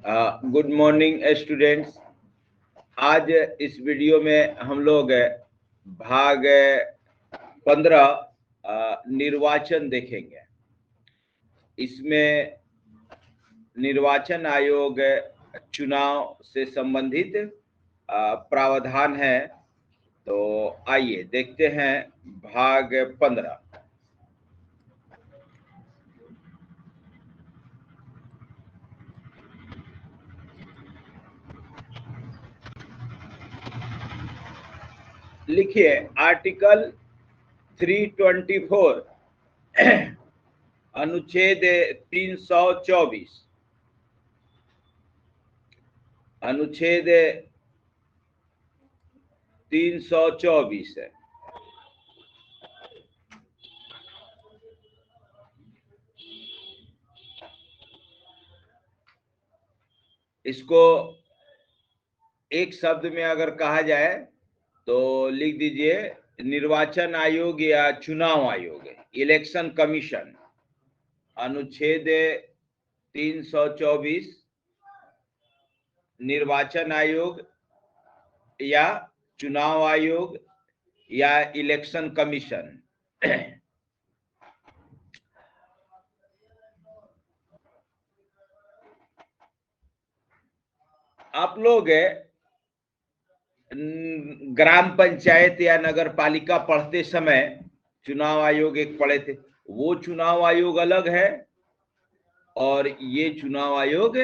Good morning students. आज इस video में हम लोग भाग 15 निर्वाचन देखेंगे। इसमें निर्वाचन आयोग चुनाव से संबंधित प्रावधान है। तो आइए देखते हैं भाग 15। लिखिए आर्टिकल 324 अनुच्छेद 324 अनुच्छेद 324 है। इसको एक शब्द में अगर कहा जाए तो लिख दीजिए निर्वाचन आयोग या चुनाव आयोग, इलेक्शन कमीशन। अनुच्छेद 324 निर्वाचन आयोग या चुनाव आयोग या इलेक्शन कमीशन। आप लोग ग्राम पंचायत या नगर पालिका पढ़ते समय चुनाव आयोग एक पढ़े थे। वो चुनाव आयोग अलग है और ये चुनाव आयोग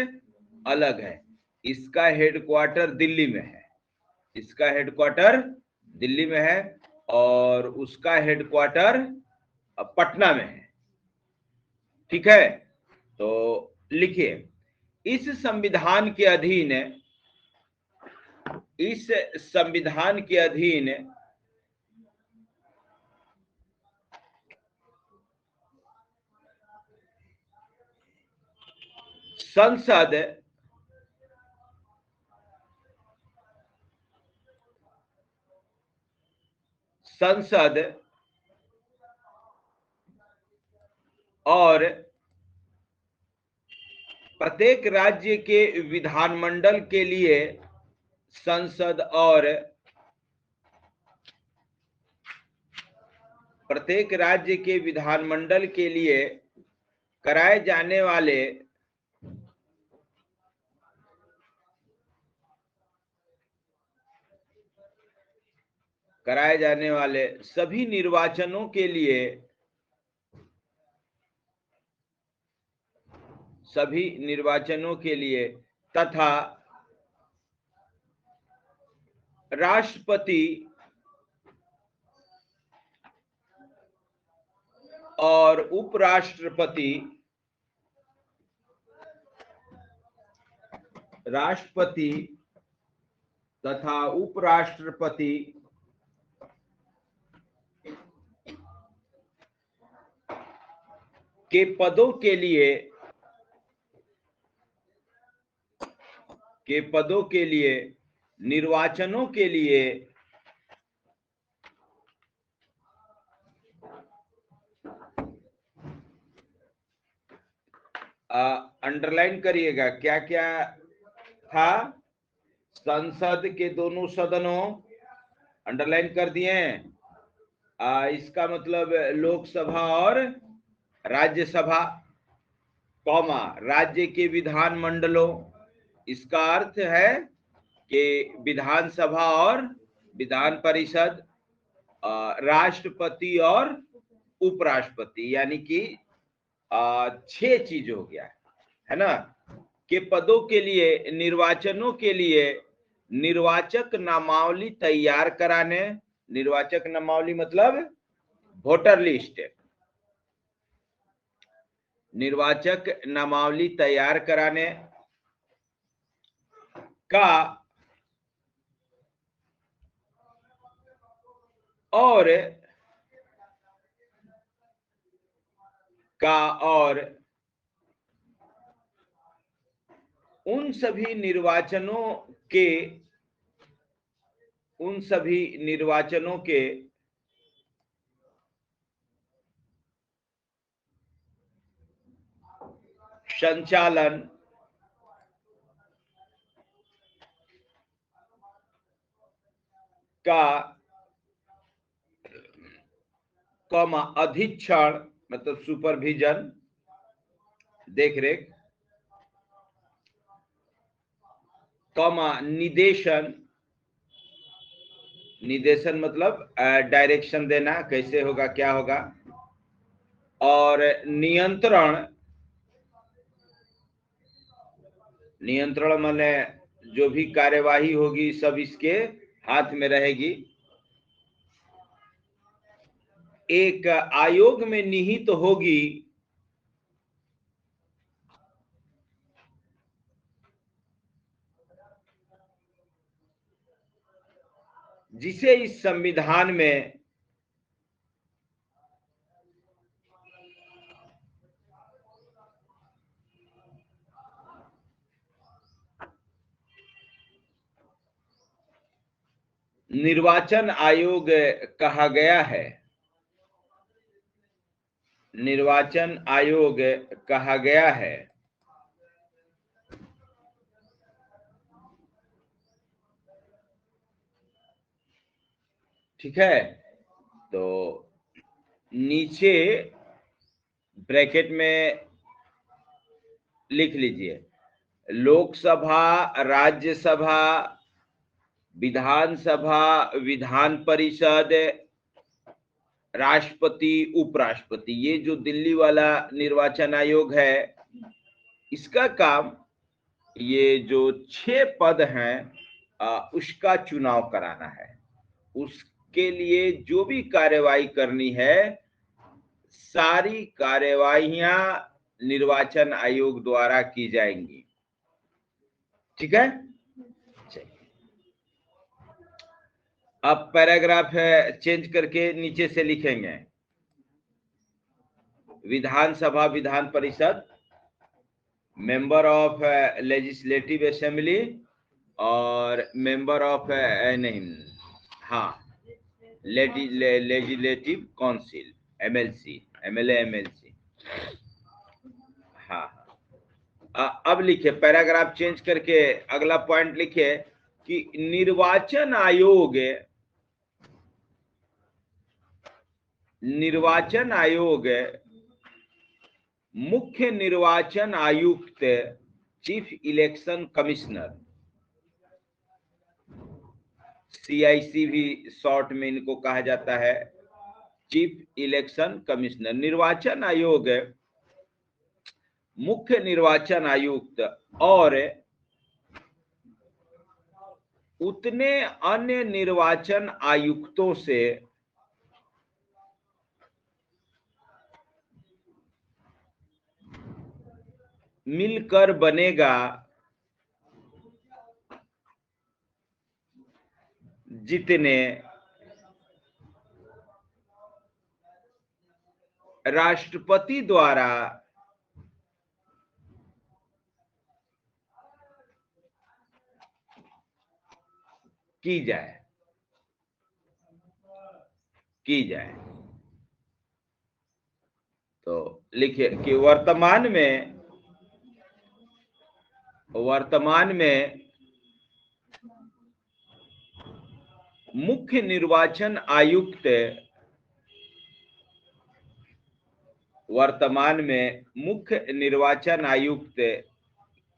अलग है। इसका हेडक्वार्टर दिल्ली में है, इसका हेडक्वार्टर दिल्ली में है और उसका हेडक्वार्टर पटना में है। ठीक है, तो लिखिए इस संविधान के अधीन, इस संविधान के अधीन संसद संसद और प्रत्येक राज्य के विधानमंडल के लिए संसद और प्रत्येक राज्य के विधानमंडल के लिए कराए जाने वाले सभी निर्वाचनों के लिए तथा राष्ट्रपति और उपराष्ट्रपति, राष्ट्रपति तथा उपराष्ट्रपति के पदों के लिए निर्वाचनों के लिए अंडरलाइन करिएगा क्या क्या था। संसद के दोनों सदनों, अंडरलाइन कर दिए। इसका मतलब लोकसभा और राज्यसभा, कॉमा राज्य के विधानमंडलों। इसका अर्थ है कि विधानसभा और विधान परिषद, राष्ट्रपति और उपराष्ट्रपति, यानी कि 6 चीज हो गया है ना, के पदों के लिए, निर्वाचनों के लिए निर्वाचक नामावली तैयार कराने। निर्वाचक नामावली मतलब वोटर लिस्ट। निर्वाचक नामावली तैयार कराने का और उन सभी निर्वाचनों के संचालन का कमा अधीक्षण मतलब सुपरविजन देख रेख, कमा निदेशन, निदेशन मतलब डायरेक्शन देना, कैसे होगा क्या होगा, और नियंत्रण, नियंत्रण माने जो भी कार्यवाही होगी सब इसके हाथ में रहेगी। एक आयोग में निहित होगी जिसे इस संविधान में निर्वाचन आयोग कहा गया है। निर्वाचन आयोग कहा गया है। ठीक है, तो नीचे ब्रैकेट में लिख लीजिए, लोकसभा, राज्यसभा, विधानसभा, विधान परिषद, राष्ट्रपति, उपराष्ट्रपति, ये जो दिल्ली वाला निर्वाचन आयोग है इसका काम ये जो 6 पद हैं उसका चुनाव कराना है। उसके लिए जो भी कार्यवाही करनी है सारी कार्यवाहियां निर्वाचन आयोग द्वारा की जाएंगी। ठीक है, अब पैराग्राफ चेंज करके नीचे से लिखेंगे, विधानसभा, Vidhan Parishad, member of legislative assembly और मेंबर ऑफ नहीं, हाँ, legislative council, MLC, MLA, MLC. हाँ, अब लिखे, पैराग्राफ चेंज करके अगला पॉइंट लिखे कि निर्वाचन आयोग, निर्वाचन आयोग मुख्य निर्वाचन आयुक्त, चीफ इलेक्शन कमिश्नर, CIC भी शॉर्ट में इनको कहा जाता है, चीफ इलेक्शन कमिश्नर। निर्वाचन आयोग मुख्य निर्वाचन आयुक्त और उतने अन्य निर्वाचन आयुक्तों से मिलकर बनेगा जितने राष्ट्रपति द्वारा की जाए। तो लिखिए कि वर्तमान में मुख्य निर्वाचन आयुक्त, वर्तमान में मुख्य निर्वाचन आयुक्त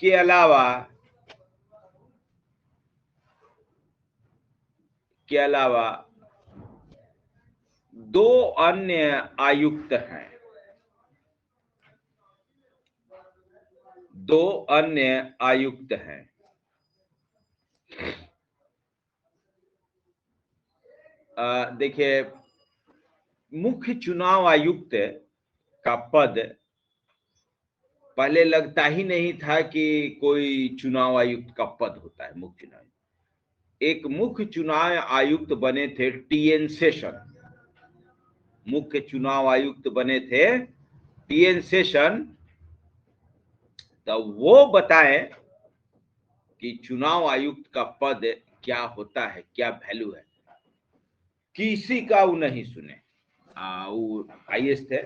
के अलावा 2 अन्य आयुक्त हैं, 2 अन्य आयुक्त हैं। देखिए, मुख्य चुनाव आयुक्त का पद पहले लगता ही नहीं था कि कोई चुनाव आयुक्त का पद होता है। मुख्य चुनाव, एक मुख्य चुनाव आयुक्त बने थे TN शेषन, मुख्य चुनाव आयुक्त बने थे TN शेषन। तो वो बताएं कि चुनाव आयुक्त का पद क्या होता है, क्या वैल्यू है। किसी का वो नहीं सुने, वो IAS थे,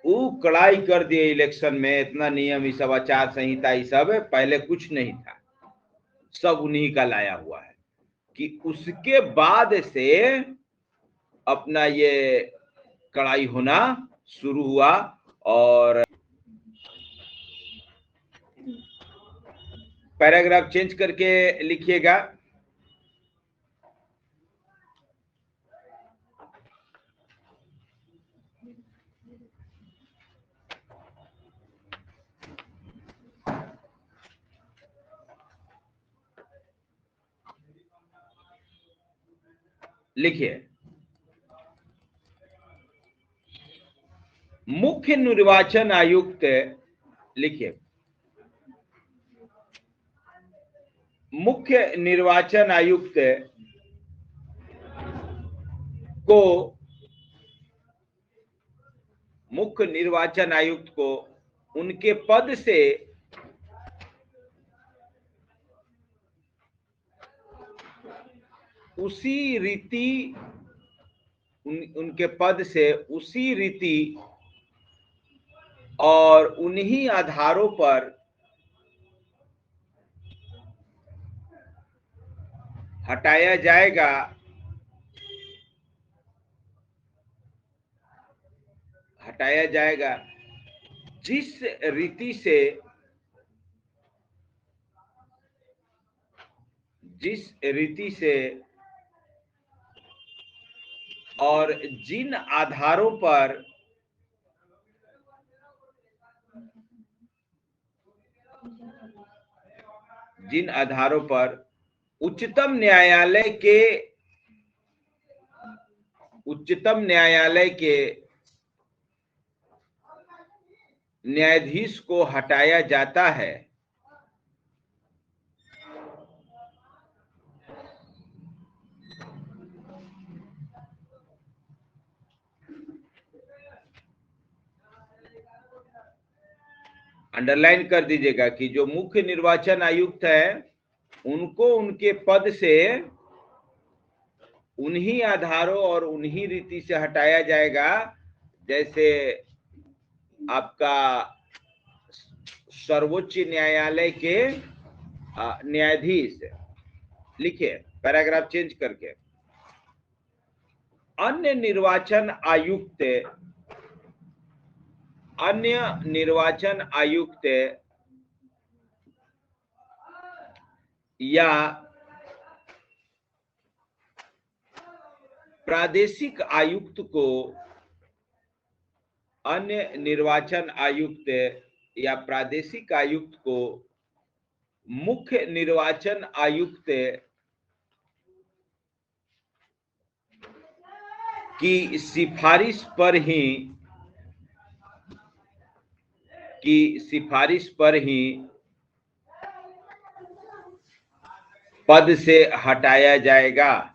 वो कड़ाई कर दिए इलेक्शन में। इतना नियम, सब आचार संहिता, सब पहले कुछ नहीं था, सब उन्हीं का लाया हुआ है। कि उसके बाद से अपना ये कढ़ाई होना शुरू हुआ। और पैराग्राफ चेंज करके लिखिएगा। लिखिए, मुख्य निर्वाचन आयुक्त, लिखिए, मुख्य निर्वाचन आयुक्त को मुख्य निर्वाचन आयुक्त को उनके पद से उसी रीति उनके पद से उसी रीति और उन्हीं आधारों पर हटाया जाएगा जिस रीति से और जिन आधारों पर उच्चतम न्यायालय के न्यायाधीश को हटाया जाता है, अंडरलाइन कर दीजिएगा कि जो मुख्य निर्वाचन आयुक्त है उनको उनके पद से उन्हीं आधारों और उन्हीं रीति से हटाया जाएगा जैसे आपका सर्वोच्च न्यायालय के न्यायाधीश। लिखिए पैराग्राफ चेंज करके, अन्य निर्वाचन आयुक्त या प्रादेशिक आयुक्त को मुख्य निर्वाचन आयुक्त की सिफारिश पर ही पद से हटाया जाएगा,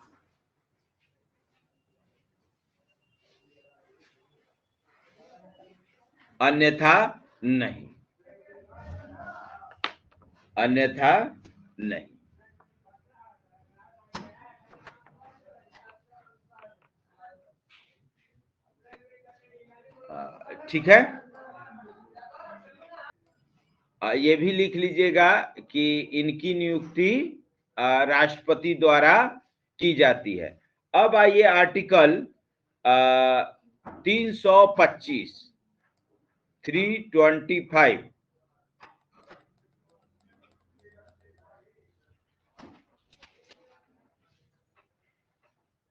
अन्यथा नहीं। ठीक है। ये भी लिख लीजिएगा कि इनकी नियुक्ति राष्ट्रपति द्वारा की जाती है। अब आइए आर्टिकल 325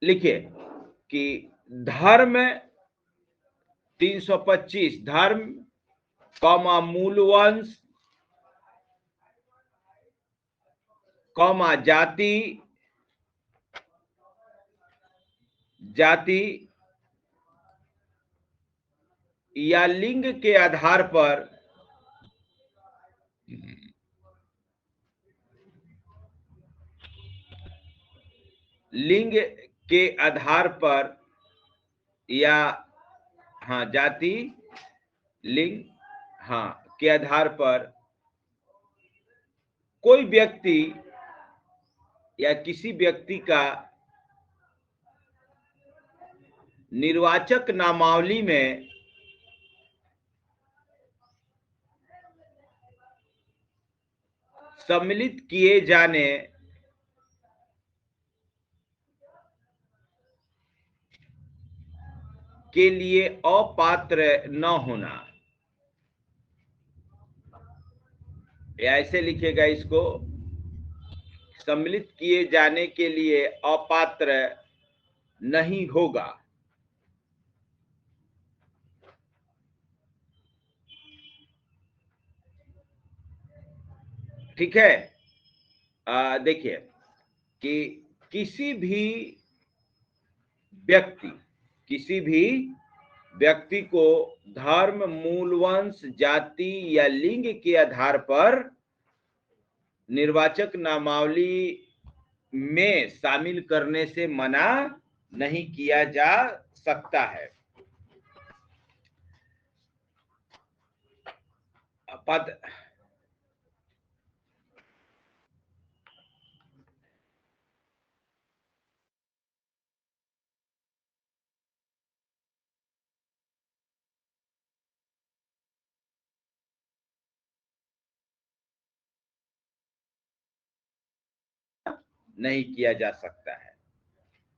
लिखिए कि धर्म 325 धर्म, मूलवंश, जाति या लिंग के आधार पर या जाति लिंग के आधार पर कोई व्यक्ति या किसी व्यक्ति का निर्वाचक नामावली में सम्मिलित किए जाने के लिए अपात्र न होना, या ऐसे लिखेगा इसको, सम्मिलित किए जाने के लिए अपात्र नहीं होगा। ठीक है। देखिए कि किसी भी व्यक्ति को धर्म, मूल वंश, जाति या लिंग के आधार पर निर्वाचक नामावली में शामिल करने से मना नहीं किया जा सकता है। पद नहीं किया जा सकता है,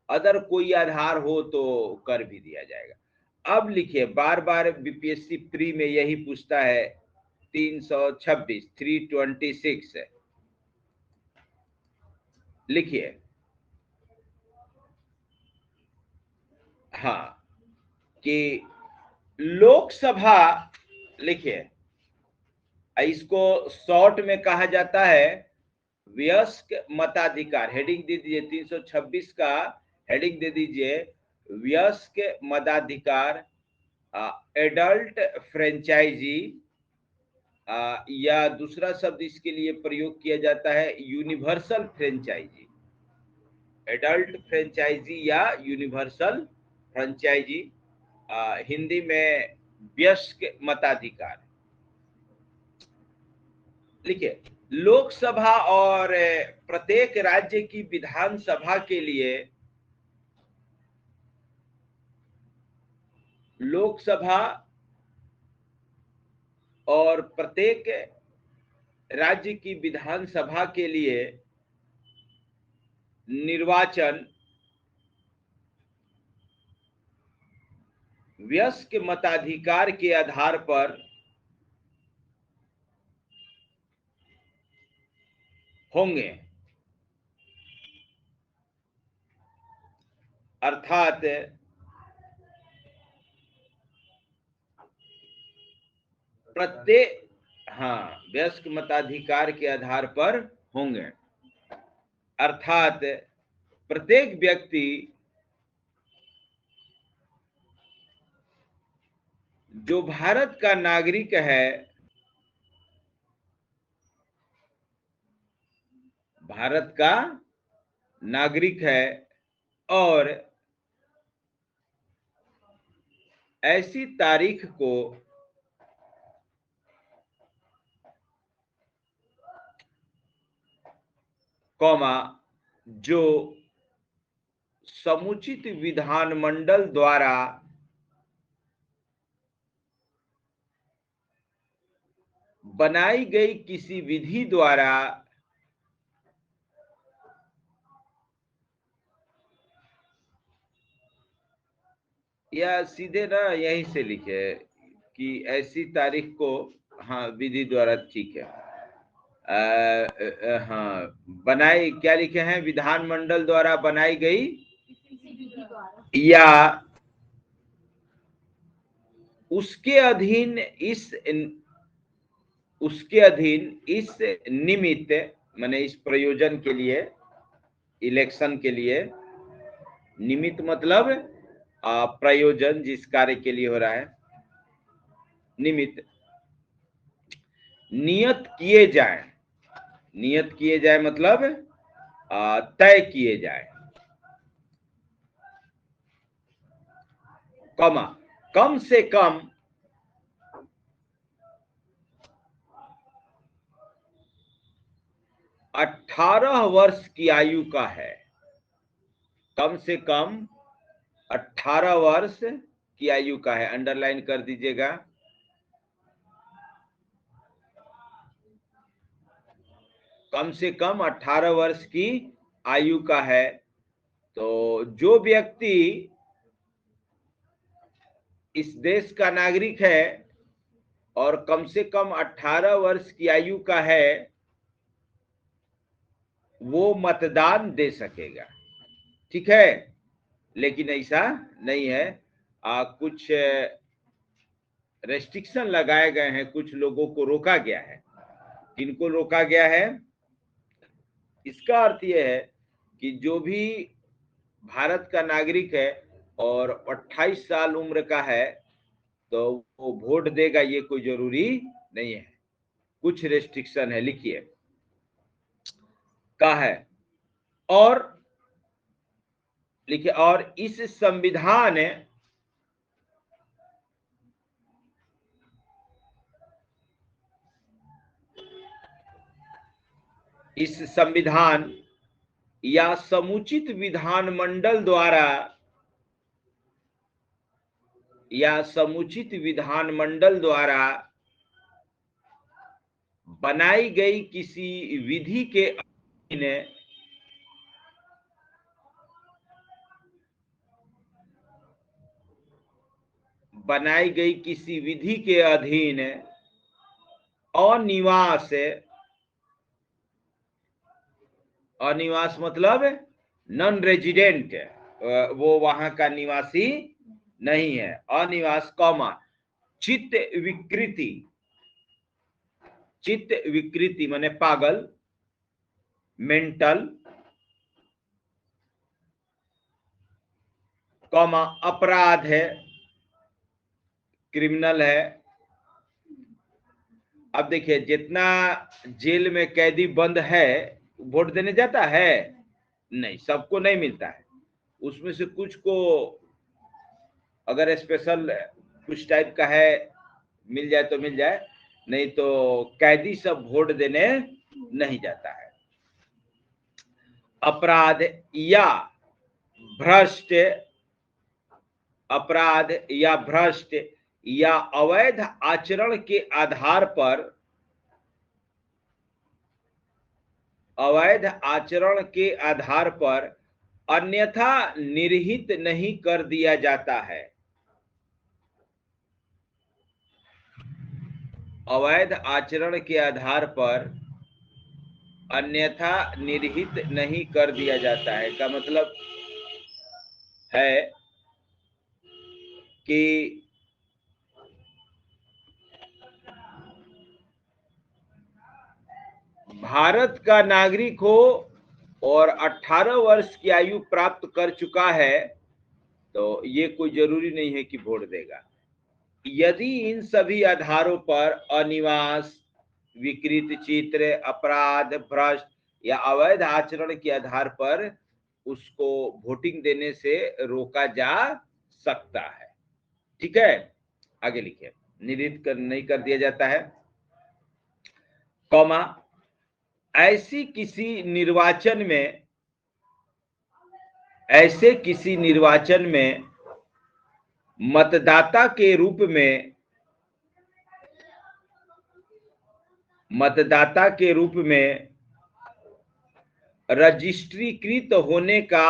अदर कोई आधार हो तो कर भी दिया जाएगा। अब लिखिए, बार बार बीपीएससी प्री में यही पूछता है, 326 326 लिखिए। हाँ, कि लोकसभा, लिखिए इसको शॉर्ट में कहा जाता है वयस्क मताधिकार। हेडिंग दे दीजिए, 326 का हेडिंग दे दीजिए वयस्क मताधिकार, एडल्ट फ्रेंचाइजी, या दूसरा शब्द इसके लिए प्रयोग किया जाता है यूनिवर्सल फ्रेंचाइजी। एडल्ट फ्रेंचाइजी या यूनिवर्सल फ्रेंचाइजी, हिंदी में वयस्क मताधिकार। लिखिए, लोकसभा और प्रत्येक राज्य की विधानसभा के लिए, लोकसभा और प्रत्येक राज्य की विधानसभा के लिए निर्वाचन वयस्क मताधिकार के आधार पर होंगे, अर्थात प्रत्येक, हाँ, वयस्क मताधिकार के आधार पर होंगे, अर्थात प्रत्येक व्यक्ति जो भारत का नागरिक है, भारत का नागरिक है और ऐसी तारीख को कौमा जो समुचित विधानमंडल द्वारा बनाई गई किसी विधि द्वारा या सीधे ना यहीं से लिखे कि ऐसी तारीख को, हाँ विधि द्वारा, ठीक है, हाँ बनाई, क्या लिखे हैं, विधानमंडल द्वारा बनाई गई या उसके अधीन इस निमित्त, माने इस प्रयोजन के लिए, इलेक्शन के लिए, निमित्त मतलब प्रयोजन, जिस कार्य के लिए हो रहा है, निमित्त नियत किए जाए मतलब तय किए जाए, कमा कम से कम 18 वर्ष की आयु का है, कम से कम 18 वर्ष की आयु का है, अंडरलाइन कर दीजिएगा। कम से कम 18 वर्ष की आयु का है। तो जो व्यक्ति इस देश का नागरिक है और कम से कम 18 वर्ष की आयु का है, वो मतदान दे सकेगा। ठीक है, लेकिन ऐसा नहीं है। कुछ रेस्ट्रिक्शन लगाए गए हैं, कुछ लोगों को रोका गया है। किनको रोका गया है? इसका अर्थ यह है कि जो भी भारत का नागरिक है और 28 साल उम्र का है तो वो वोट देगा, ये कोई जरूरी नहीं है। कुछ रेस्ट्रिक्शन है, लिखिए का है। और लिखिए, और इस संविधान या समुचित विधानमंडल द्वारा बनाई गई किसी विधि के अधीन अनिवास मतलब नॉन रेजिडेंट, वो वहां का निवासी नहीं है। अनिवास कौमा चित्त विकृति माने पागल, मेंटल, कौमा अपराध है, क्रिमिनल है। अब देखिए, जितना जेल में कैदी बंद है वोट देने जाता है? नहीं, सबको नहीं मिलता है। उसमें से कुछ को अगर स्पेशल कुछ टाइप का है मिल जाए तो मिल जाए, नहीं तो कैदी सब वोट देने नहीं जाता है। अपराध या भ्रष्ट या अवैध आचरण के आधार पर अन्यथा निर्हित नहीं कर दिया जाता है। अवैध आचरण के आधार पर अन्यथा निर्हित नहीं कर दिया जाता है का मतलब है कि भारत का नागरिक हो और 18 वर्ष की आयु प्राप्त कर चुका है तो ये कोई जरूरी नहीं है कि वोट देगा। यदि इन सभी आधारों पर अनिवास, विकृत चित्र, अपराध, भ्रष्ट या अवैध आचरण के आधार पर उसको वोटिंग देने से रोका जा सकता है। ठीक है, आगे लिखिए। निर्हित नहीं कर दिया जाता है, कौमा ऐसे किसी निर्वाचन में मतदाता के रूप में रजिस्ट्रीकृत होने का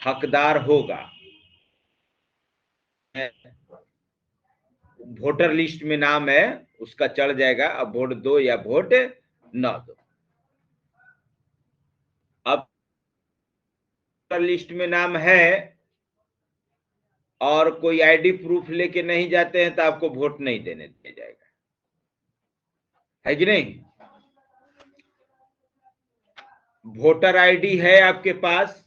हकदार होगा। वोटर लिस्ट में नाम है उसका चढ़ जाएगा, अब वोट दो या वोट न दो। अब वोटर लिस्ट में नाम है और कोई आईडी प्रूफ लेके नहीं जाते हैं तो आपको वोट नहीं देने दिया जाएगा, है कि नहीं? वोटर आईडी है आपके पास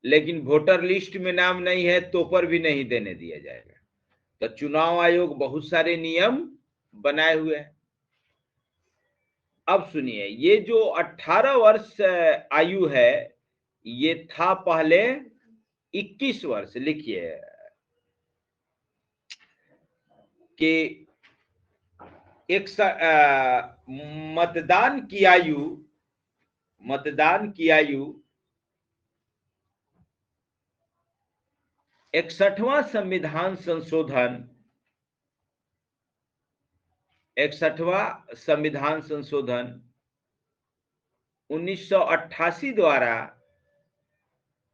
लेकिन वोटर लिस्ट में नाम नहीं है तो पर भी नहीं देने दिया जाएगा। तो चुनाव आयोग बहुत सारे नियम बनाए हुए हैं। अब सुनिए, ये जो 18 वर्ष आयु है ये था पहले 21 वर्ष। लिखिए कि मतदान की आयु 61वां संविधान संशोधन 1988 द्वारा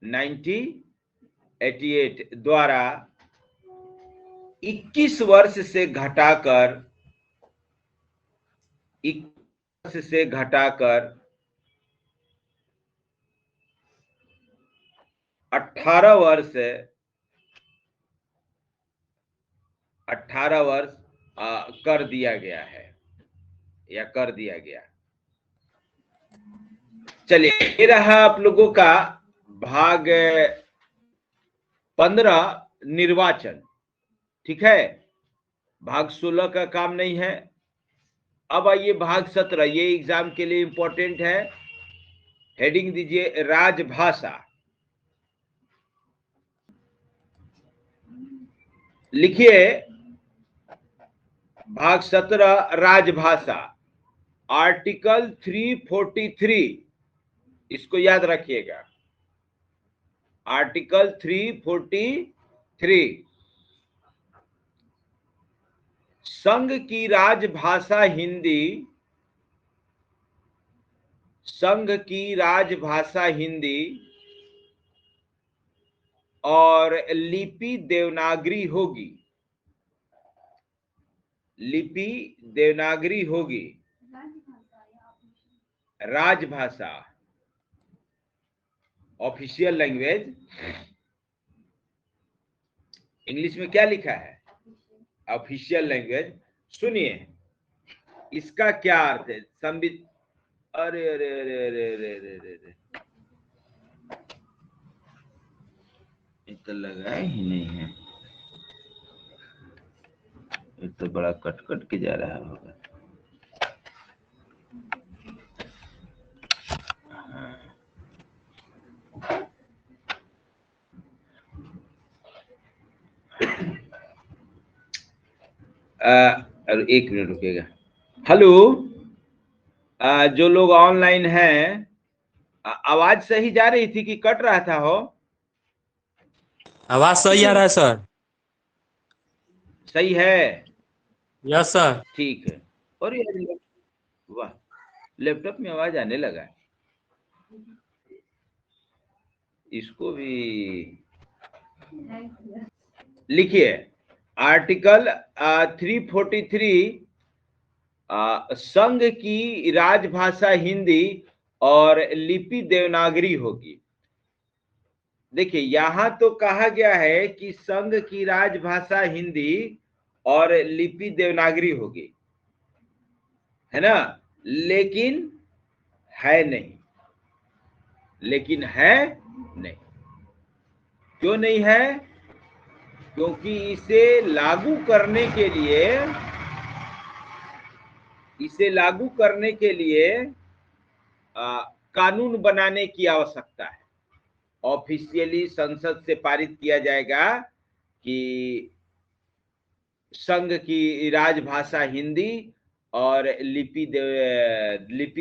1988 द्वारा 21 वर्ष से घटाकर 18 वर्ष कर दिया गया है या कर दिया गया। चलिए, ये रहा आप लोगों का भाग 15 निर्वाचन। ठीक है, भाग 16 का काम नहीं है। अब आइए भाग 17, ये एग्जाम के लिए इंपॉर्टेंट है। हेडिंग दीजिए राजभाषा। लिखिए भाग 17 राजभाषा, आर्टिकल 343, इसको याद रखिएगा। आर्टिकल 343, संघ की राजभाषा हिंदी, संघ की राजभाषा हिंदी और लिपि देवनागरी होगी, लिपि देवनागरी होगी। राजभाषा ऑफिशियल लैंग्वेज। इंग्लिश में क्या लिखा है? Official language. सुनिए इसका क्या अर्थ है। अरे अरे अरे अरे अरे अरे अरे, तो लगा ही नहीं है, ये तो बड़ा कट कट के जा रहा होगा। एक मिनट रुकिएगा। हेलो, जो लोग ऑनलाइन हैं, आवाज सही जा रही थी कि कट रहा था? हो, आवाज सही आ रहा है सर। सही है? Yes sir. ठीक है। और ये वाह, लैपटॉप में आवाज आने लगा। इसको भी लिखिए। आर्टिकल 343, संघ की राजभाषा हिंदी और लिपि देवनागरी होगी। देखिए यहां तो कहा गया है कि संघ की राजभाषा हिंदी और लिपि देवनागरी होगी, है ना? लेकिन है नहीं, लेकिन है नहीं। क्यों नहीं है? क्योंकि इसे लागू करने के लिए, इसे लागू करने के लिए कानून बनाने की आवश्यकता है। ऑफिशियली संसद से पारित किया जाएगा कि संघ की राजभाषा हिंदी और लिपि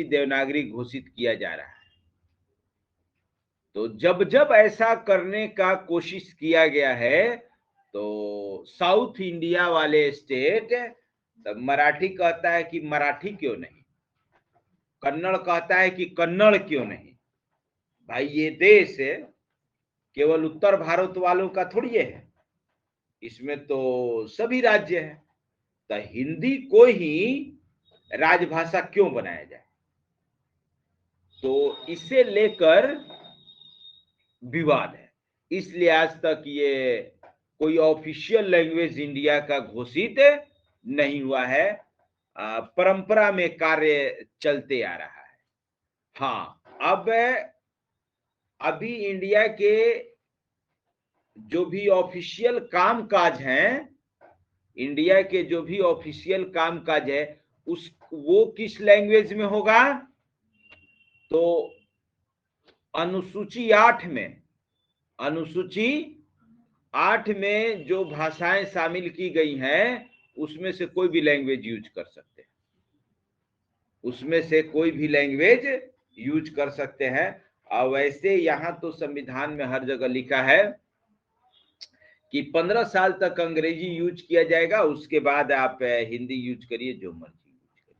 देवनागरी घोषित किया जा रहा है। तो जब जब ऐसा करने का कोशिश किया गया है तो साउथ इंडिया वाले स्टेट, तो मराठी कहता है कि मराठी क्यों नहीं, कन्नड़ कहता है कि कन्नड़ क्यों नहीं। भाई ये देश केवल उत्तर भारत वालों का थोड़ी है, इसमें तो सभी राज्य है। तो हिंदी को ही राजभाषा क्यों बनाया जाए? तो इसे लेकर विवाद है। इसलिए आज तक ये कोई ऑफिशियल लैंग्वेज इंडिया का घोषित नहीं हुआ है। परंपरा में कार्य चलते आ रहा है। हाँ, अब अभी इंडिया के जो भी ऑफिशियल कामकाज हैं, इंडिया के जो भी ऑफिशियल कामकाज है वो किस लैंग्वेज में होगा? तो अनुसूची 8 में, अनुसूची 8 में जो भाषाएं शामिल की गई हैं उसमें से कोई भी लैंग्वेज यूज कर सकते हैं, उसमें से कोई भी लैंग्वेज यूज कर सकते हैं। और वैसे यहां तो संविधान में हर जगह लिखा है कि 15 साल तक अंग्रेजी यूज किया जाएगा, उसके बाद आप हिंदी यूज करिए, जो मर्जी यूज करिए।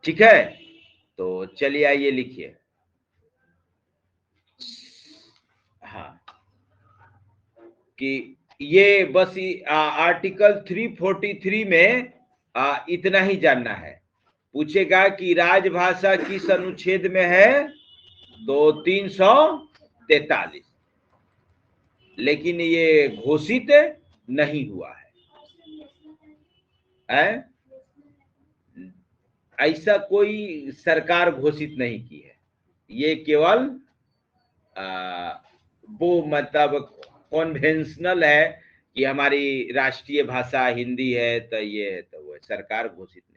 ठीक है? तो चलिए आइए लिखिए। हाँ, कि ये बस आर्टिकल 343 में इतना ही जानना है। पूछेगा कि राजभाषा किस अनुच्छेद में है, तो 343, लेकिन ये घोषित नहीं हुआ है। ऐसा कोई सरकार घोषित नहीं की है, ये केवल वो मतलब कॉन्वेंशनल है कि हमारी राष्ट्रीय भाषा हिंदी है, तो ये है, तो वो सरकार घोषित नहीं।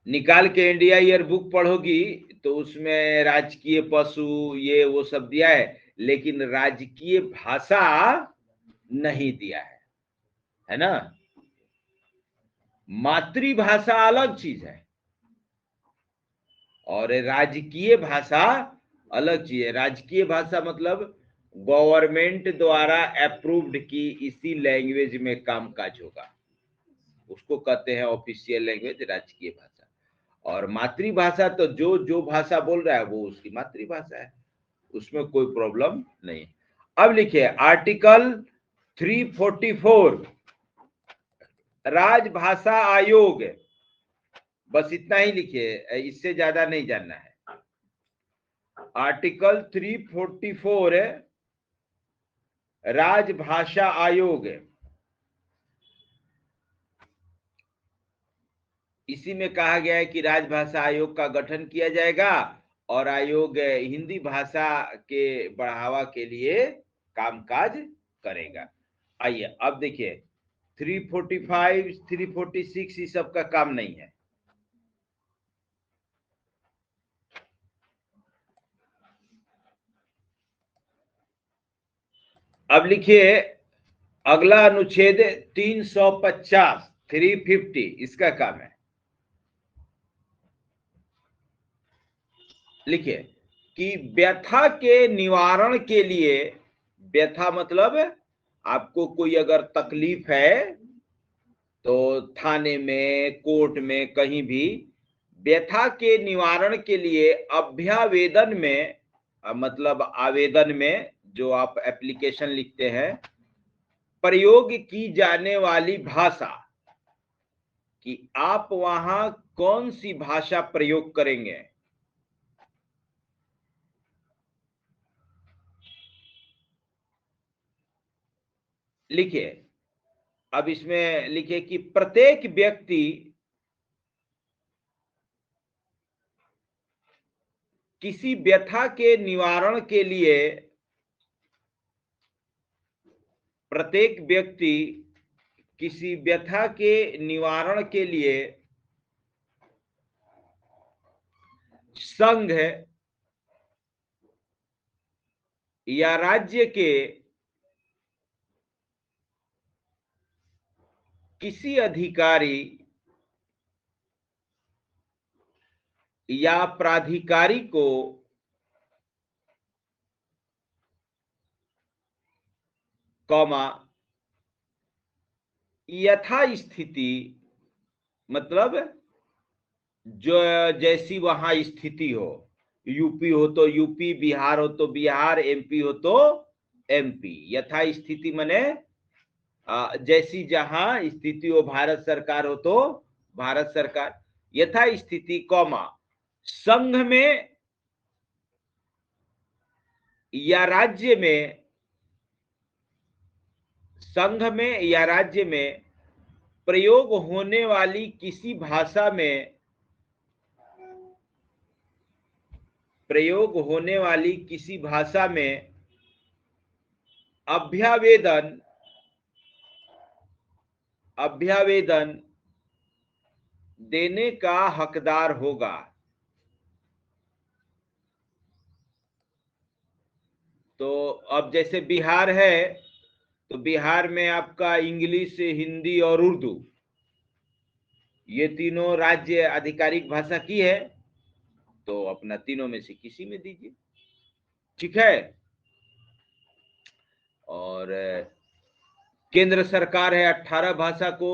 निकाल के इंडिया ईयर बुक पढ़ोगी तो उसमें राजकीय पशु ये वो सब दिया है, लेकिन राजकीय भाषा नहीं दिया है ना। मातृभाषा अलग चीज है और राजकीय भाषा अलग चीज है। राजकीय भाषा मतलब गवर्नमेंट द्वारा अप्रूव्ड की इसी लैंग्वेज में कामकाज होगा, उसको कहते हैं ऑफिशियल लैंग्वेज, राजकीय भाषा। और मातृभाषा तो जो जो भाषा बोल रहा है वो उसकी मातृभाषा है, उसमें कोई प्रॉब्लम नहीं। अब लिखिए आर्टिकल 344 राजभाषा आयोग, बस इतना ही लिखिए, इससे ज्यादा नहीं जानना है। आर्टिकल 344 राजभाषा आयोग, इसी में कहा गया है कि राजभाषा आयोग का गठन किया जाएगा और आयोग हिंदी भाषा के बढ़ावा के लिए कामकाज करेगा। आइए अब देखिए 345 346 इस सब का काम नहीं है। अब लिखिए अगला अनुच्छेद 350 350 इसका काम है। लिखिए कि व्यथा के निवारण के लिए, व्यथा मतलब आपको कोई अगर तकलीफ है तो थाने में कोर्ट में कहीं भी व्यथा के निवारण के लिए अभ्यावेदन में मतलब आवेदन में जो आप एप्लीकेशन लिखते हैं, प्रयोग की जाने वाली भाषा, कि आप वहां कौन सी भाषा प्रयोग करेंगे। लिखिए अब इसमें लिखिए कि प्रत्येक व्यक्ति किसी व्यथा के निवारण के लिए, प्रत्येक व्यक्ति किसी व्यथा के निवारण के लिए संघ या राज्य के किसी अधिकारी या प्राधिकारी को कौमा यथास्थिति, मतलब जो जैसी वहां स्थिति हो, यूपी हो तो यूपी, बिहार हो तो बिहार, एमपी हो तो एमपी, यथास्थिति मने जैसी जहां स्थिति हो, भारत सरकार हो तो भारत सरकार, यथास्थिति कौमा संघ में या राज्य में, संघ में या राज्य में प्रयोग होने वाली किसी भाषा में, प्रयोग होने वाली किसी भाषा में अभ्यावेदन, अभ्यावेदन देने का हकदार होगा। तो अब जैसे बिहार है तो बिहार में आपका इंग्लिश, हिंदी और उर्दू ये तीनों राज्य आधिकारिक भाषा की है, तो अपना तीनों में से किसी में दीजिए, ठीक है। और केंद्र सरकार है 18 भाषा को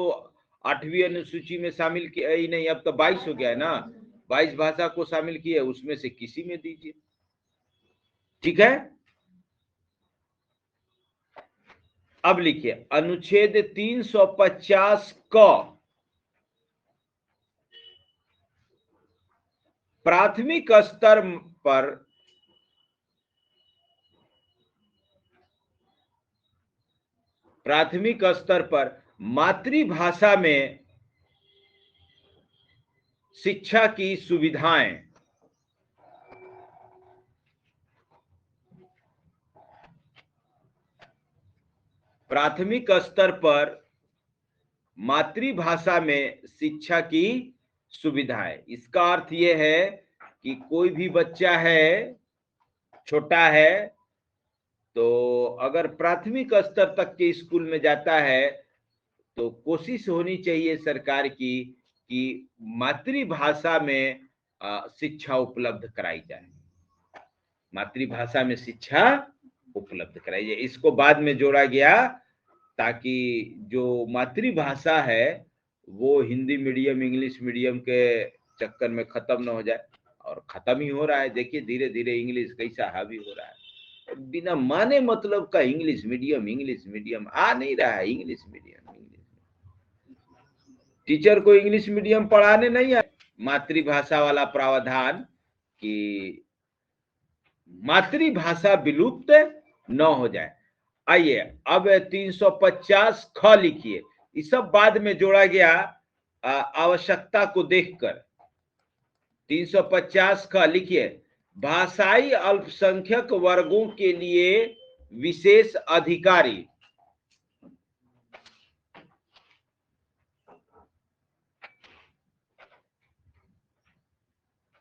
8वीं अनुसूची में शामिल किया ही नहीं, अब तो 22 हो गया है ना, 22 भाषा को शामिल किए, उसमें से किसी में दीजिए। ठीक है, अब लिखिए अनुच्छेद 350 क प्राथमिक स्तर पर मातृभाषा में शिक्षा की सुविधाएं प्राथमिक स्तर पर मातृभाषा में शिक्षा की सुविधाएं, इसका अर्थ यह है कि कोई भी बच्चा है, छोटा है, तो अगर प्राथमिक स्तर तक के स्कूल में जाता है तो कोशिश होनी चाहिए सरकार की कि मातृभाषा में शिक्षा उपलब्ध कराई जाए, मातृभाषा में शिक्षा उपलब्ध कराई जाए। इसको बाद में जोड़ा गया ताकि जो मातृभाषा है वो हिंदी मीडियम इंग्लिश मीडियम के चक्कर में खत्म ना हो जाए, और खत्म ही हो रहा है। देखिए धीरे धीरे इंग्लिश कैसा हावी हो रहा है, बिना माने मतलब का इंग्लिश मीडियम आ नहीं रहा है। इंग्लिश मीडियम टीचर को इंग्लिश मीडियम पढ़ाने नहीं है, मातृभाषा वाला प्रावधान कि मातृभाषा विलुप्त न हो जाए। आइए अब 350 ख लिखिए, ये सब बाद में जोड़ा गया आवश्यकता को देखकर। 350 ख लिखिए, भाषाई अल्पसंख्यक वर्गों के लिए विशेष अधिकारी।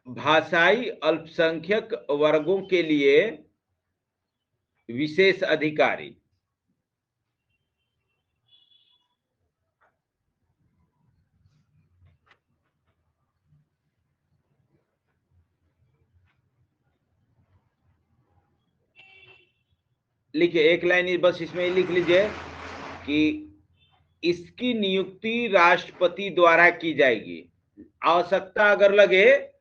भाषाई अल्पसंख्यक वर्गों के लिए विशेष अधिकारी। लिखिए एक लाइन बस इसमें लिख लीजिए कि इसकी नियुक्ति राष्ट्रपति द्वारा की जाएगी। आवश्यकता अगर लगे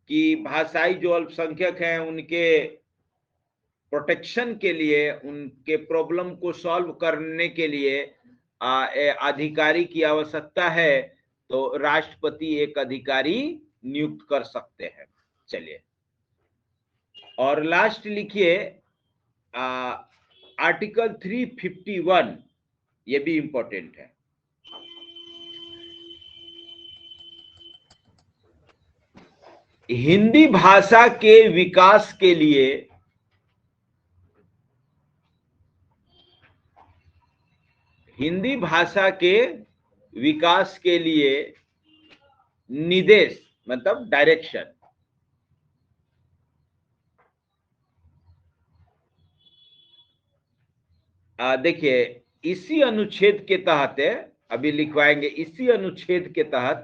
कि भाषाई जो अल्पसंख्यक हैं उनके प्रोटेक्शन के लिए, उनके प्रॉब्लम को सॉल्व करने के लिए अधिकारी की आवश्यकता है, तो राष्ट्रपति एक अधिकारी नियुक्त कर सकते हैं। चलिए और लास्ट लिखिए आर्टिकल 351, ये भी इंपॉर्टेंट है। हिंदी भाषा के विकास के लिए निर्देश मतलब डायरेक्शन। देखिए इसी अनुच्छेद के तहत, अभी लिखवाएंगे, इसी अनुच्छेद के तहत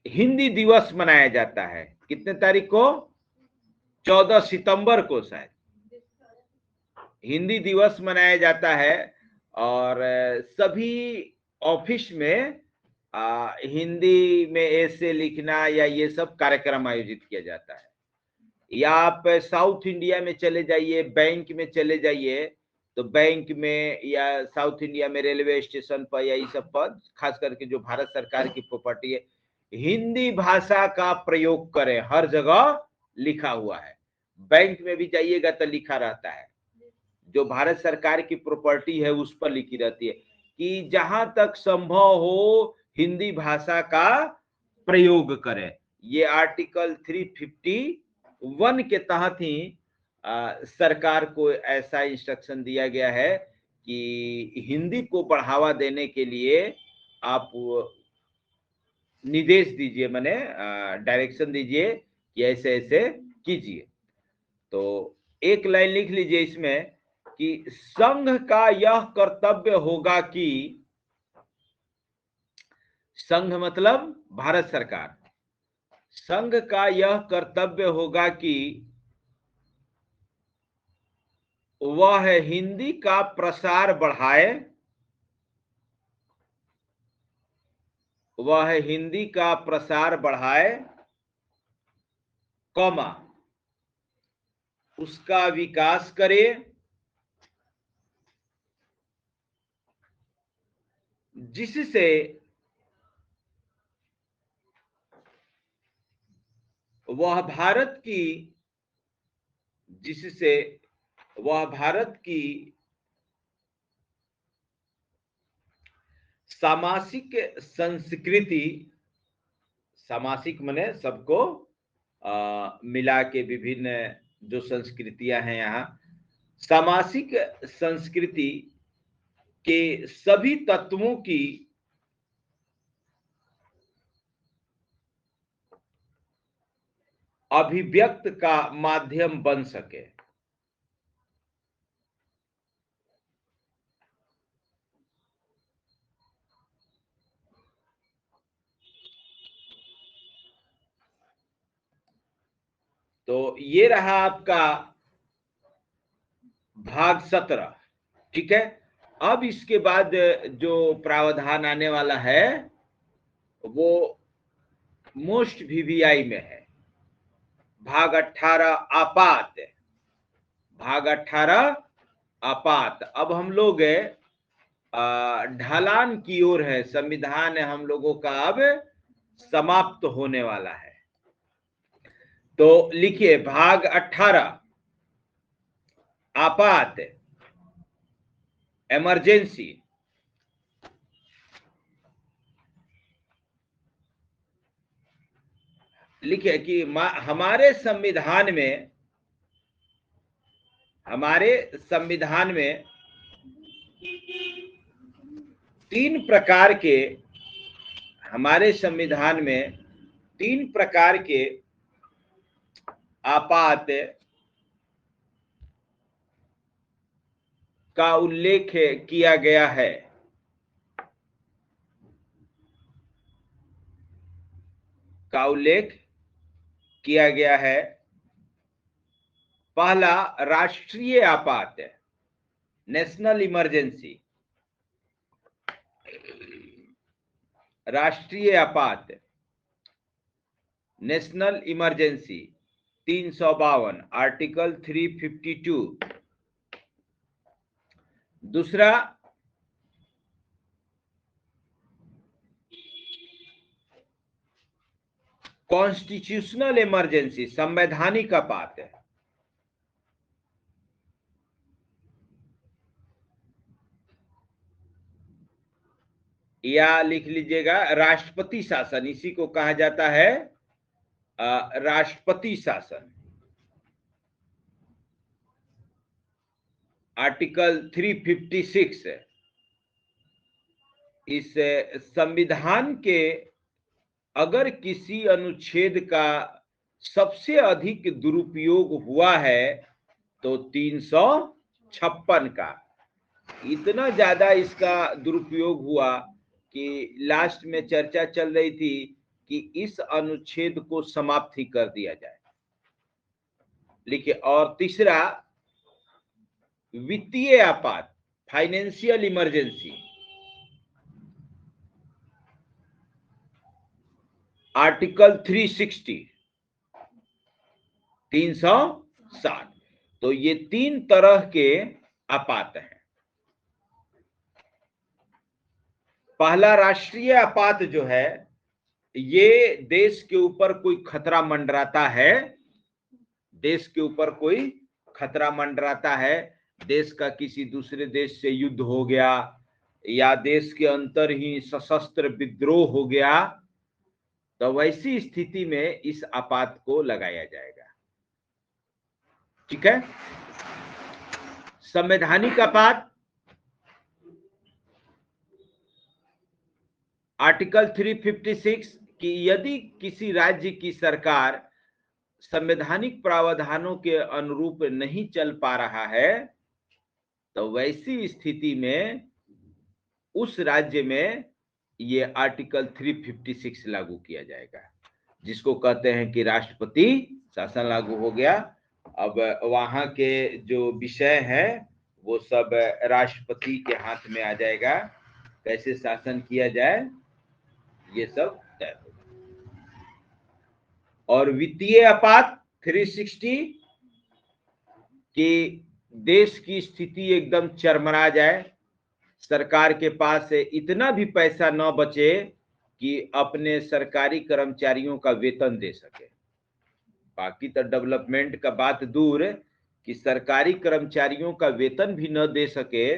हिंदी दिवस मनाया जाता है। कितने तारीख को? 14 सितंबर को शायद हिंदी दिवस मनाया जाता है, और सभी ऑफिस में हिंदी में ऐसे लिखना या ये सब कार्यक्रम आयोजित किया जाता है। या आप साउथ इंडिया में चले जाइए, बैंक में चले जाइए, तो बैंक में या साउथ इंडिया में रेलवे स्टेशन पर या इस सब पर, खास करके जो भारत सरकार की प्रॉपर्टी है, हिंदी भाषा का प्रयोग करें, हर जगह लिखा हुआ है। बैंक में भी जाइएगा तो लिखा रहता है, जो भारत सरकार की प्रॉपर्टी है उस पर लिखी रहती है कि जहां तक संभव हो हिंदी भाषा का प्रयोग करें। ये आर्टिकल 351 के तहत ही सरकार को ऐसा इंस्ट्रक्शन दिया गया है कि हिंदी को बढ़ावा देने के लिए आप निर्देश दीजिए, माने डायरेक्शन दीजिए कि ऐसे ऐसे कीजिए। तो एक लाइन लिख लीजिए इसमें कि संघ का यह कर्तव्य होगा कि, संघ मतलब भारत सरकार, संघ का यह कर्तव्य होगा कि वह हिंदी का प्रसार बढ़ाए, वह हिंदी का प्रसार बढ़ाए, कौमा उसका विकास करे, जिससे वह भारत की जिससे वह भारत की सामासिक संस्कृति, सामासिक माने सबको मिला के विभिन्न जो संस्कृतियां हैं यहाँ, सामासिक संस्कृति के सभी तत्वों की अभिव्यक्त का माध्यम बन सके। तो ये रहा आपका भाग 17। ठीक है, अब इसके बाद जो प्रावधान आने वाला है वो मोस्ट वीवीआई में है, भाग 18 आपात। भाग 18 आपात। अब हम लोग ढलान की ओर है, संविधान हम लोगों का अब समाप्त होने वाला है। तो लिखिए भाग 18 आपात, इमरजेंसी। लिखिए कि हमारे संविधान में तीन प्रकार के आपात का उल्लेख किया गया है। पहला राष्ट्रीय आपात, नेशनल इमरजेंसी। राष्ट्रीय आपात, नेशनल इमरजेंसी 352 आर्टिकल 352। दूसरा कॉन्स्टिट्यूशनल इमरजेंसी, संवैधानिक आपात है। या लिख लीजिएगा राष्ट्रपति शासन, इसी को कहा जाता है राष्ट्रपति शासन, आर्टिकल 356। इस संविधान के अगर किसी अनुच्छेद का सबसे अधिक दुरुपयोग हुआ है तो 356 का। इतना ज्यादा इसका दुरुपयोग हुआ कि लास्ट में चर्चा चल रही थी कि इस अनुच्छेद को समाप्त ही कर दिया जाए। लिखिए, और तीसरा वित्तीय आपात, फाइनेंशियल इमरजेंसी, आर्टिकल 360 360। तो ये तीन तरह के आपात हैं। पहला राष्ट्रीय आपात जो है, ये देश के ऊपर कोई खतरा मंडराता है, देश के ऊपर कोई खतरा मंडराता है, देश का किसी दूसरे देश से युद्ध हो गया या देश के अंदर ही सशस्त्र विद्रोह हो गया, तो वैसी स्थिति में इस आपात को लगाया जाएगा। ठीक है। संवैधानिक आपात, आर्टिकल 356 कि यदि किसी राज्य की सरकार संवैधानिक प्रावधानों के अनुरूप नहीं चल पा रहा है तो वैसी स्थिति में उस राज्य में ये आर्टिकल 356 लागू किया जाएगा, जिसको कहते हैं कि राष्ट्रपति शासन लागू हो गया अब वहां के जो विषय है वो सब राष्ट्रपति के हाथ में आ जाएगा, कैसे शासन किया जाए ये सब तय होगा। और वित्तीय आपात 360 कि देश की स्थिति एकदम चरमरा जाए, सरकार के पास इतना भी पैसा न बचे कि अपने सरकारी कर्मचारियों का वेतन दे सके। बाकी तो डेवलपमेंट का बात दूर, कि सरकारी कर्मचारियों का वेतन भी न दे सके,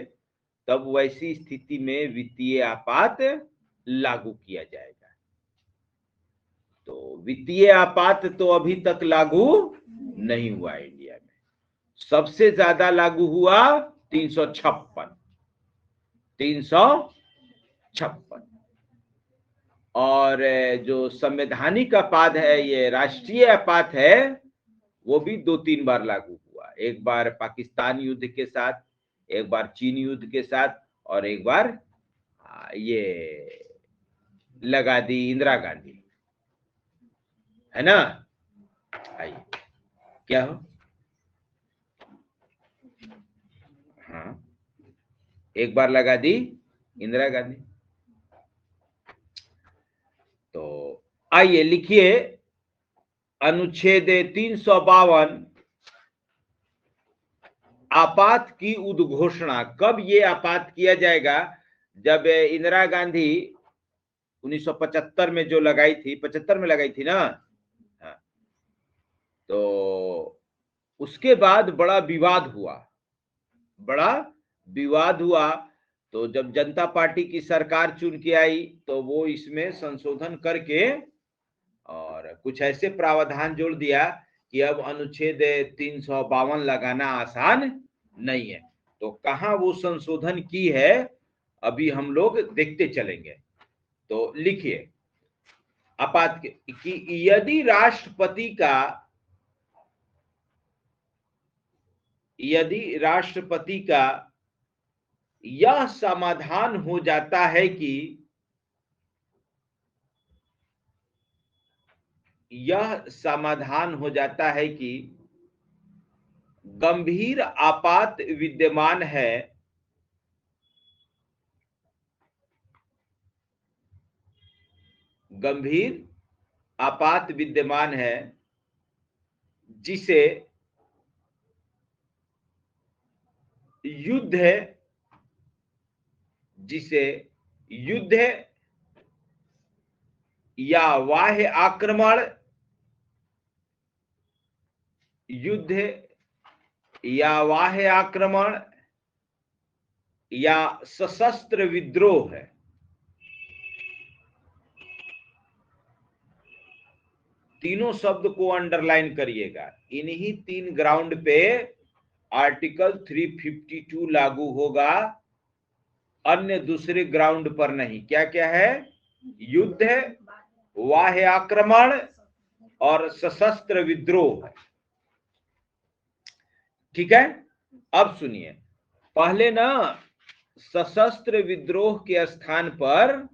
तब वैसी स्थिति में वित्तीय आपात लागू किया जाएगा। तो वित्तीय आपात तो अभी तक लागू नहीं हुआ इंडिया में। सबसे ज्यादा लागू हुआ 356 और जो संवैधानिक आपात है, ये राष्ट्रीय आपात है, वो भी 2-3 बार लागू हुआ। एक बार पाकिस्तान युद्ध के साथ, एक बार चीन युद्ध के साथ, और एक बार ये लगा दी इंदिरा गांधी, है ना। आइए क्या हो, हाँ, एक बार लगा दी इंदिरा गांधी। तो आइए लिखिए, अनुच्छेद 352 आपात की उद्घोषणा। कब ये आपात किया जाएगा? जब इंदिरा गांधी 1975 में जो लगाई थी, 75 में लगाई थी ना, हाँ, तो उसके बाद बड़ा विवाद हुआ। तो जब जनता पार्टी की सरकार चुन के आई तो वो इसमें संशोधन करके और कुछ ऐसे प्रावधान जोड़ दिया कि अब अनुच्छेद 352 लगाना आसान नहीं है। तो कहां वो संशोधन की है अभी हम लोग देखते चलेंगे। तो लिखिए, आपात कि यदि राष्ट्रपति का यह समाधान हो जाता है कि गंभीर आपात विद्यमान है, जिसे युद्ध या बाह्य आक्रमण या सशस्त्र विद्रोह है। तीनों शब्द को अंडरलाइन करिएगा। इन्हीं 3 ग्राउंड पे आर्टिकल 352 लागू होगा, अन्य दूसरे ग्राउंड पर नहीं। क्या क्या है? युद्ध, बाह्य आक्रमण और सशस्त्र विद्रोह। ठीक है, अब सुनिए, पहले ना सशस्त्र विद्रोह के स्थान पर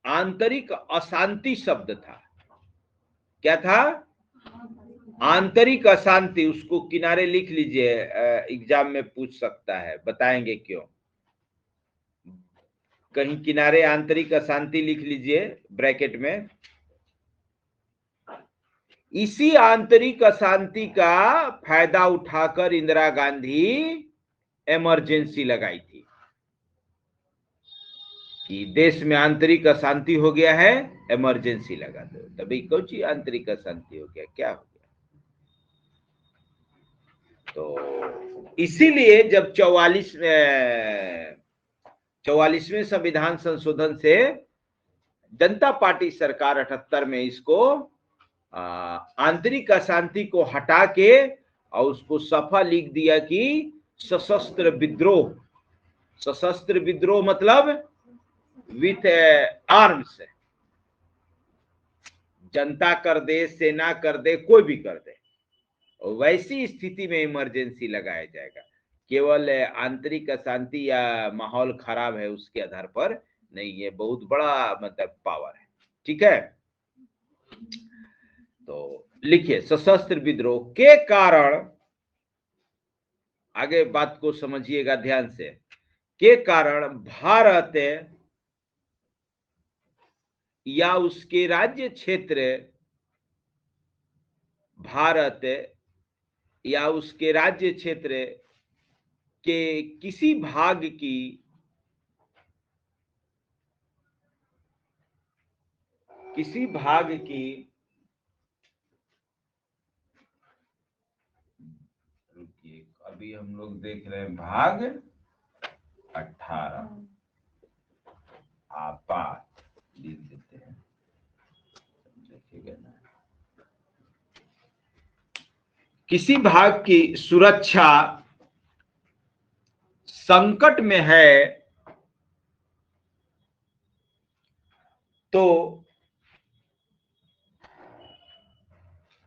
आंतरिक अशांति शब्द था। क्या था? आंतरिक अशांति। उसको किनारे लिख लीजिए, एग्जाम में पूछ सकता है, बताएंगे क्यों। कहीं किनारे आंतरिक अशांति लिख लीजिए ब्रैकेट में। इसी आंतरिक अशांति का फायदा उठाकर इंदिरा गांधी इमरजेंसी लगाई थी कि देश में आंतरिक अशांति हो गया है, इमरजेंसी लगा दो। तभी कौन आंतरिक अशांति हो गया, क्या हो गया? तो इसीलिए जब 44वें संविधान संशोधन से जनता पार्टी सरकार 78 में इसको आंतरिक अशांति को हटा के और उसको सफा लिख दिया कि सशस्त्र विद्रोह मतलब विथ आर्म्स। जनता कर दे, सेना कर दे, कोई भी कर दे, वैसी स्थिति में इमरजेंसी लगाया जाएगा। केवल आंतरिक अशांति या माहौल खराब है उसके आधार पर नहीं, ये बहुत बड़ा मतलब पावर है। ठीक है, तो लिखिए, सशस्त्र विद्रोह के कारण, आगे बात को समझिएगा ध्यान से, के कारण भारत या उसके राज्य क्षेत्र, भारत या उसके राज्य क्षेत्र के किसी भाग की रुकिए, अभी हम लोग देख रहे हैं भाग 18 आपात लिख देते हैं, देखिएगा ना, किसी भाग की सुरक्षा संकट में है तो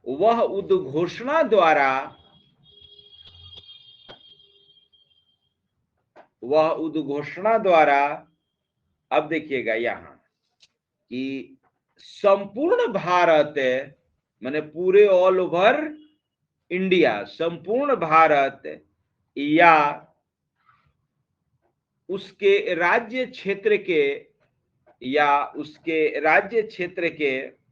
वह उद्घोषणा द्वारा, अब देखिएगा यहां कि संपूर्ण भारत, माने पूरे ऑल ओवर इंडिया, संपूर्ण भारत या उसके राज्य क्षेत्र के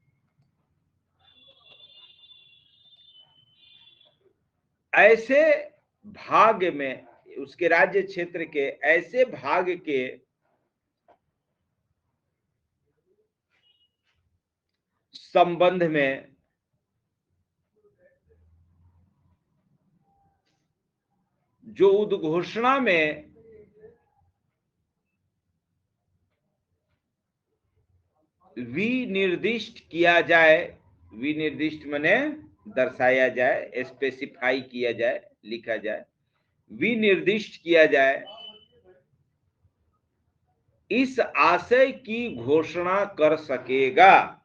ऐसे भाग में, उसके राज्य क्षेत्र के ऐसे भाग के संबंध में जो उद्घोषणा में विनिर्दिष्ट किया जाए, विनिर्दिष्ट माने दर्शाया जाए, स्पेसिफाई किया जाए, लिखा जाए, विनिर्दिष्ट किया जाए, इस आशय की घोषणा कर सकेगा।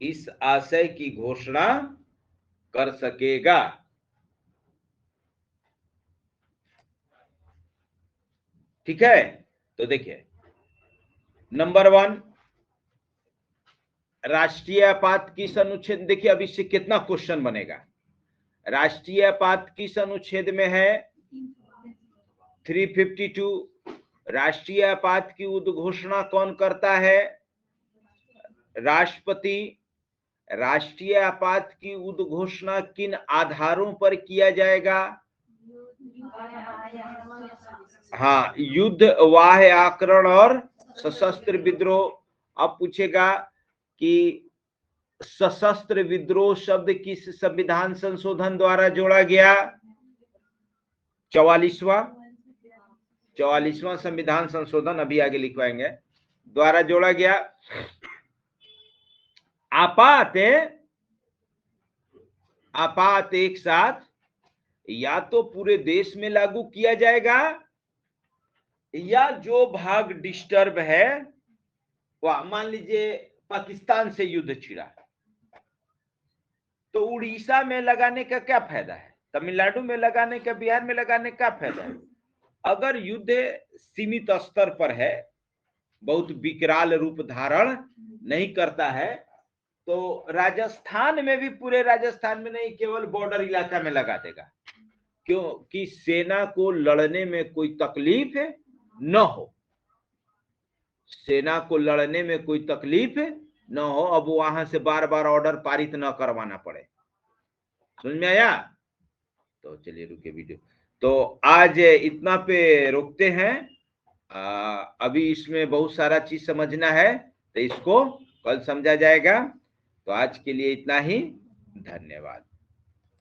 इस आशय की घोषणा कर सकेगा। ठीक है, तो देखिए, नंबर 1, राष्ट्रीय आपात किस अनुच्छेद, देखिए अब इससे कितना क्वेश्चन बनेगा। राष्ट्रीय आपात किस अनुच्छेद में है? 352। राष्ट्रीय आपात की उद्घोषणा कौन करता है? राष्ट्रपति। राष्ट्रीय आपात की उद्घोषणा किन आधारों पर किया जाएगा? हाँ, युद्ध, बाह्य आक्रमण और सशस्त्र विद्रोह। अब पूछेगा कि सशस्त्र विद्रोह शब्द किस संविधान संशोधन द्वारा जोड़ा गया? 44वां संविधान संशोधन, अभी आगे लिखवाएंगे, द्वारा जोड़ा गया। आपात एक साथ या तो पूरे देश में लागू किया जाएगा या जो भाग डिस्टर्ब है, वह, मान लीजिए पाकिस्तान से युद्ध छिड़ा तो उड़ीसा में लगाने का क्या फायदा है, तमिलनाडु में लगाने का, बिहार में लगाने का फायदा है? अगर युद्ध सीमित स्तर पर है, बहुत विकराल रूप धारण नहीं करता है, तो राजस्थान में भी, पूरे राजस्थान में नहीं, केवल बॉर्डर इलाका में लगा देगा, क्योंकि सेना को लड़ने में कोई तकलीफ न हो, सेना को लड़ने में कोई तकलीफ न हो, अब वहां से बार बार ऑर्डर पारित न करवाना पड़े। समझ में आया? तो चलिए रुके वीडियो, तो आज इतना पे रोकते हैं। अभी इसमें बहुत सारा चीज समझना है, तो इसको कल समझा जाएगा। तो आज के लिए इतना ही, धन्यवाद।